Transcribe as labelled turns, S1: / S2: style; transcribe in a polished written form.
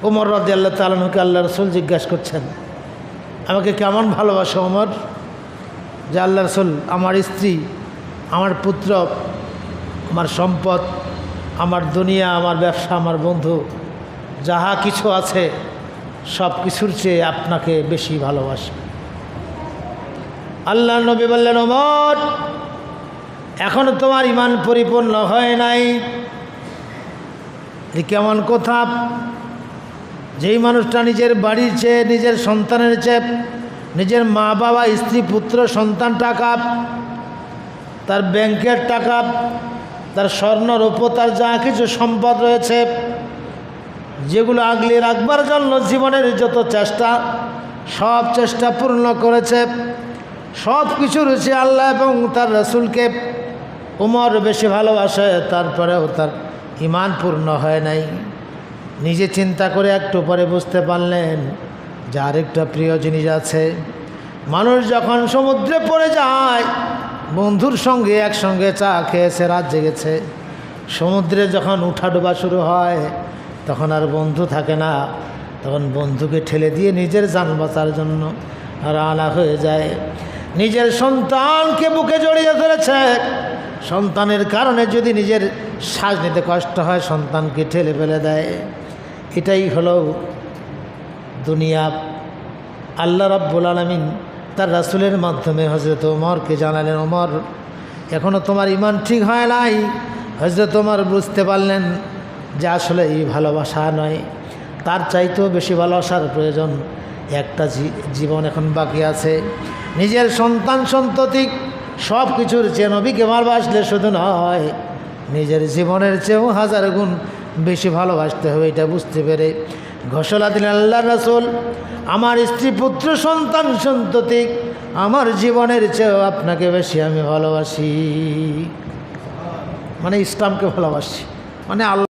S1: ওমর রাদিয়াল্লাহু তাআলা আনহুকে আল্লাহ রাসূল জিজ্ঞাসা করছেন, আমাকে কেমন ভালোবাসো ওমর? যে আল্লাহ রাসূল, আমার স্ত্রী, আমার পুত্র, আমার সম্পদ, আমার দুনিয়া, আমার ব্যবসা, আমার বন্ধু, যাহা কিছু আছে সব কিছুর চেয়ে আপনাকে বেশি ভালোবাসি। আল্লাহ নবী বললেন, ওমর, এখনো তোমার ঈমান পরিপূর্ণ হয় নাই। এই কেমন কথা? যেই মানুষটা নিজের বাড়ির চেয়ে, নিজের সন্তানের চেয়ে, নিজের মা বাবা, স্ত্রী, পুত্র, সন্তান, টাকা, তার ব্যাংকের টাকা, তার স্বর্ণ রূপ, তার যা কিছু সম্পদ রয়েছে, যেগুলো আগলে রাখবার জন্য জীবনের যত চেষ্টা, সব চেষ্টা পূর্ণ করেছে, সব কিছু রয়েছে আল্লাহ এবং তার রাসূলকে ওমর বেশি ভালোবাসে, তারপরেও তার ঈমান পূর্ণ হয় নাই। নিজে চিন্তা করে একটু পরে বুঝতে পারলেন যে আরেকটা প্রিয় জিনিস আছে। মানুষ যখন সমুদ্রে পড়ে যায়, বন্ধুর সঙ্গে একসঙ্গে চা খেয়েছে, রাত জেগেছে, সমুদ্রে যখন উঠাডোবা শুরু হয় তখন আর বন্ধু থাকে না, তখন বন্ধুকে ঠেলে দিয়ে নিজের জান বাঁচার জন্য রওনা হয়ে যায়। নিজের সন্তানকে বুকে জড়িয়ে ধরেছে, সন্তানের কারণে যদি নিজের শ্বাস নিতে কষ্ট হয় সন্তানকে ঠেলে ফেলে দেয়। এটাই হলো দুনিয়া। আল্লাহ রাব্বুল আলামিন তার রাসূলের মাধ্যমে হযরত ওমরকে জানালেন, ওমর, এখনও তোমার ঈমান ঠিক হয় নাই। হযরত ওমর বুঝতে পারলেন যে আসলে এই ভালোবাসা নয়, তার চাইতেও বেশি ভালোবাসার প্রয়োজন। একটা জীবন এখন বাকি আছে। নিজের সন্তান সন্ততি সব কিছুর চেয়ে নবীকে ভালোবাসলে শুধু নয়, নিজের জীবনের চেয়েও 1000 গুণ বেশি ভালোবাসতে হবে। এটা বুঝতে পেরে ঘোষণা দিলেন আল্লাহর রাসূল, আমার স্ত্রী, পুত্র, সন্তান সন্ততি আমার জীবনের চেয়েও আপনাকে বেশি আমি ভালোবাসি। মানে ইসলামকে ভালোবাসি, মানে আল্লাহ।